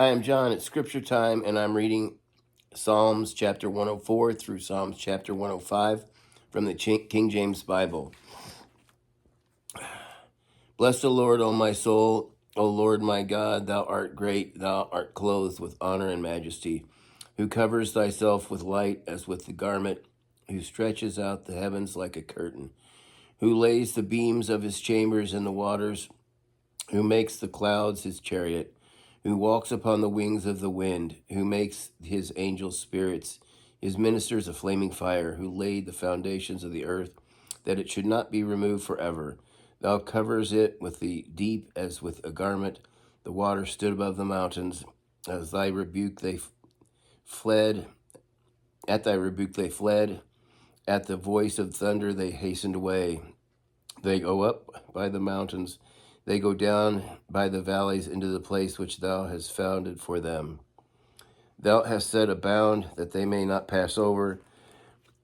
I am John. It's scripture time, and I'm reading Psalms chapter 104 through Psalms chapter 105 from the King James Bible. Bless the Lord, O my soul. O Lord my God, thou art great. Thou art clothed with honor and majesty, who covers thyself with light as with the garment, who stretches out the heavens like a curtain, who lays the beams of his chambers in the waters, who makes the clouds his chariot, who walks upon the wings of the wind, who makes his angels spirits, his ministers a flaming fire, who laid the foundations of the earth, that it should not be removed forever. Thou covers it with the deep as with a garment. The water stood above the mountains. As thy rebuke they fled. At thy rebuke they fled. At the voice of thunder they hastened away. They go up by the mountains. They go down by the valleys into the place which thou hast founded for them. Thou hast set a bound that they may not pass over,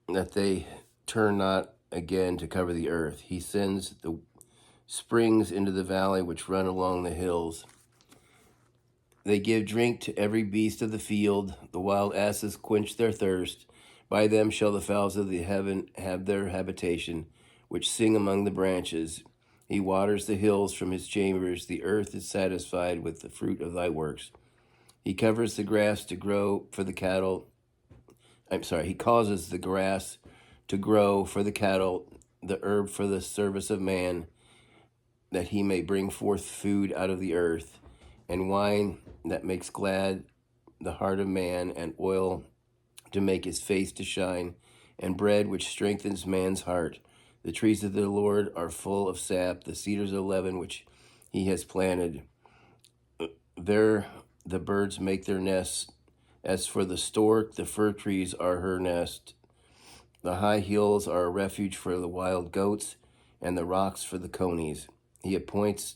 that they turn not again to cover the earth. He sends the springs into the valley which run along the hills. They give drink to every beast of the field. The wild asses quench their thirst. By them shall the fowls of the heaven have their habitation, which sing among the branches. He waters the hills from his chambers. The earth is satisfied with the fruit of thy works. He covers the grass to grow for the cattle. He causes the grass to grow for the cattle, the herb for the service of man, that he may bring forth food out of the earth, and wine that makes glad the heart of man, and oil to make his face to shine, and bread which strengthens man's heart. The trees of the Lord are full of sap, the cedars of Lebanon which he has planted. There the birds make their nests. As for the stork, the fir trees are her nest. The high hills are a refuge for the wild goats, and the rocks for the conies. He appointed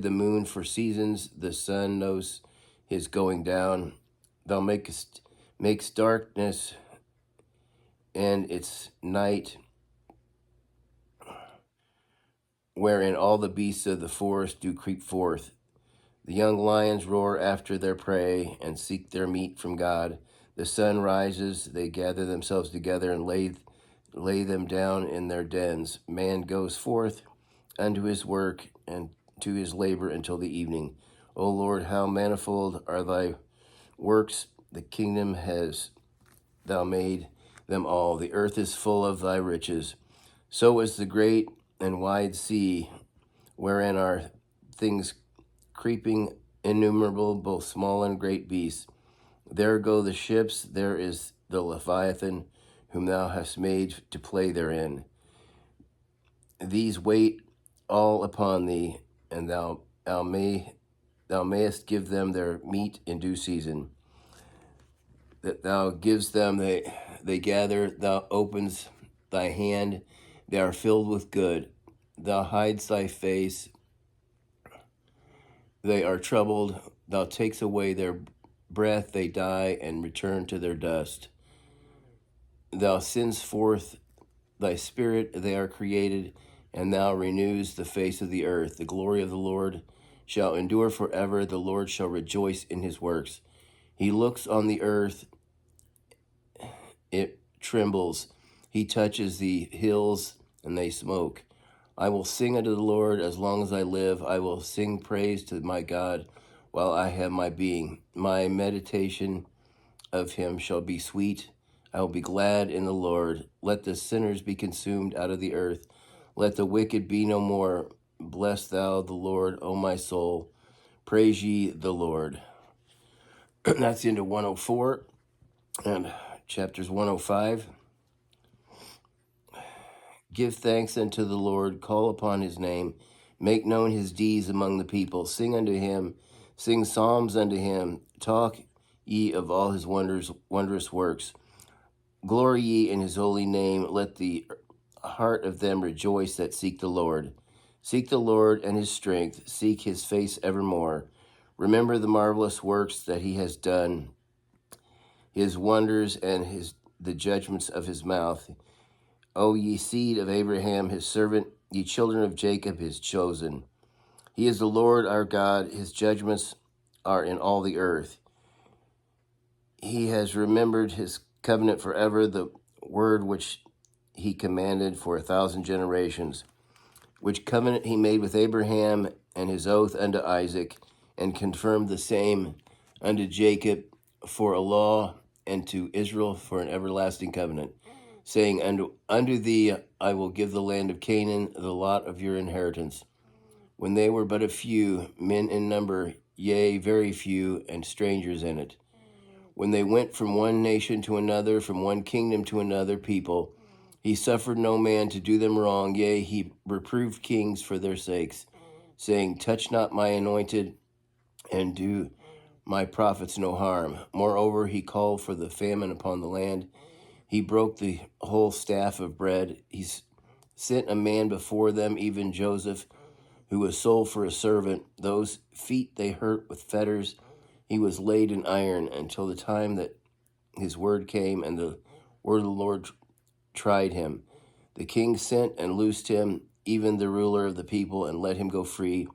the moon for seasons. The sun knows his going down. Thou makes darkness and its night, wherein all the beasts of the forest do creep forth. The young lions roar after their prey and seek their meat from God. The sun rises, they gather themselves together and lay them down in their dens. Man goes forth unto his work and to his labor until the evening. O Lord, how manifold are thy works! The kingdom has thou made them all. The earth is full of thy riches. So is the great and wide sea, wherein are things creeping innumerable, both small and great beasts. There go the ships, there is the Leviathan, whom thou hast made to play therein. These wait all upon thee, and thou mayest give them their meat in due season. That thou gives them, they gather, thou opens thy hand, they are filled with good. Thou hides thy face, they are troubled. Thou takes away their breath, they die and return to their dust. Thou sends forth thy spirit, they are created, and thou renews the face of the earth. The glory of the Lord shall endure forever. The Lord shall rejoice in his works. He looks on the earth, it trembles. He touches the hills, and they smoke. I will sing unto the Lord as long as I live. I will sing praise to my God while I have my being. My meditation of him shall be sweet. I will be glad in the Lord. Let the sinners be consumed out of the earth. Let the wicked be no more. Bless thou the Lord, O my soul. Praise ye the Lord. That's into 104 and chapters 105. Give thanks unto the Lord, call upon his name, make known his deeds among the people. Sing unto him, sing psalms unto him, talk ye of all his wondrous works. Glory ye in his holy name, let the heart of them rejoice that seek the Lord. Seek the Lord and his strength, seek his face evermore. Remember the marvelous works that he has done, his wonders and the judgments of his mouth. O ye seed of Abraham, his servant, ye children of Jacob, his chosen. He is the Lord our God, his judgments are in all the earth. He has remembered his covenant forever, the word which he commanded for 1,000 generations, which covenant he made with Abraham and his oath unto Isaac, and confirmed the same unto Jacob for a law, and to Israel for an everlasting covenant, saying, Unto thee I will give the land of Canaan, the lot of your inheritance. When they were but a few, men in number, yea, very few, and strangers in it. When they went from one nation to another, from one kingdom to another people, he suffered no man to do them wrong, yea, he reproved kings for their sakes, saying, Touch not my anointed, and do my prophets no harm. Moreover, he called for the famine upon the land. He broke the whole staff of bread. He sent a man before them, even Joseph, who was sold for a servant. Those feet they hurt with fetters. He was laid in iron until the time that his word came, and the word of the Lord tried him. The king sent and loosed him, even the ruler of the people, and let him go free.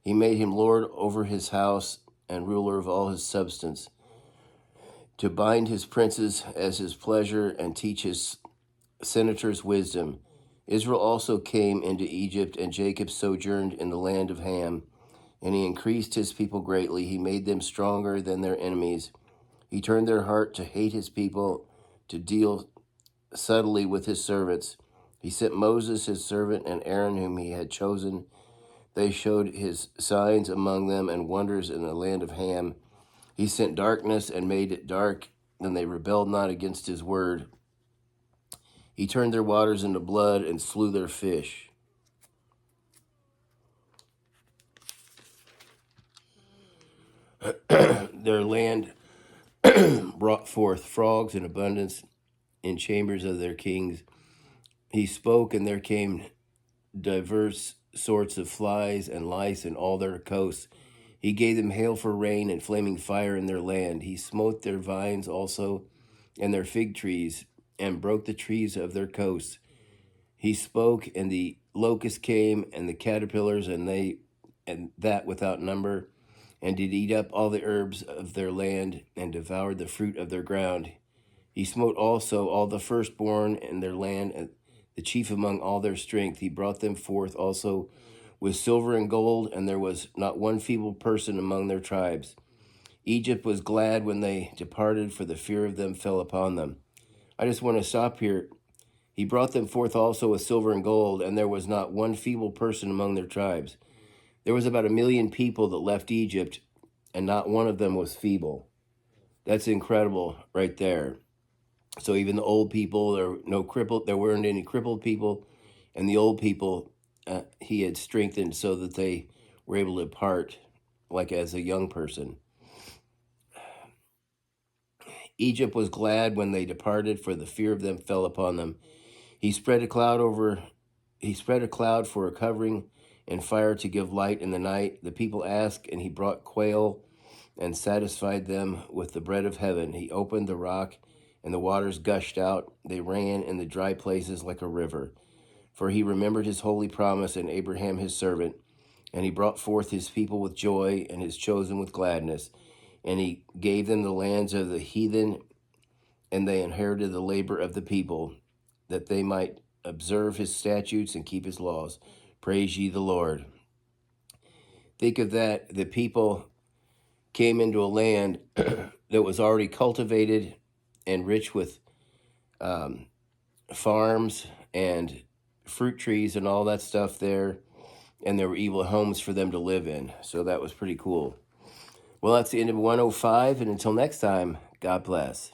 He made him lord over his house and ruler of all his substance, to bind his princes as his pleasure and teach his senators wisdom. Israel also came into Egypt, and Jacob sojourned in the land of Ham. And he increased his people greatly. He made them stronger than their enemies. He turned their heart to hate his people, to deal subtly with his servants. He sent Moses his servant and Aaron whom he had chosen. They showed his signs among them and wonders in the land of Ham. He sent darkness and made it dark, and they rebelled not against his word. He turned their waters into blood and slew their fish. Their land brought forth frogs in abundance in chambers of their kings. He spoke, and there came diverse sorts of flies and lice in all their coasts. He gave them hail for rain and flaming fire in their land. He smote their vines also and their fig trees, and broke the trees of their coasts. He spoke, and the locusts came, and the caterpillars, and that without number, and did eat up all the herbs of their land, and devoured the fruit of their ground. He smote also all the firstborn in their land, and the chief among all their strength. He brought them forth also with silver and gold, and there was not one feeble person among their tribes. Egypt was glad when they departed, for the fear of them fell upon them. I just want to stop here. He brought them forth also with silver and gold, and there was not one feeble person among their tribes. There was about 1 million people that left Egypt, and not one of them was feeble. That's incredible right there. So even the old people, there weren't any crippled people, and the old people he had strengthened so that they were able to depart like as a young person. Egypt was glad when they departed, for the fear of them fell upon them. He spread a cloud for a covering, and fire to give light in the night. The people asked, and he brought quail and satisfied them with the bread of heaven. He opened the rock, and the waters gushed out. They ran in the dry places like a river. For he remembered his holy promise and Abraham his servant, and he brought forth his people with joy and his chosen with gladness. And he gave them the lands of the heathen, and they inherited the labor of the people, that they might observe his statutes and keep his laws. Praise ye the Lord. Think of that. The people came into a land that was already cultivated and rich with farms and fruit trees and all that stuff there, and there were evil homes for them to live in. So that was pretty cool. Well, that's the end of 105, and until next time, God bless.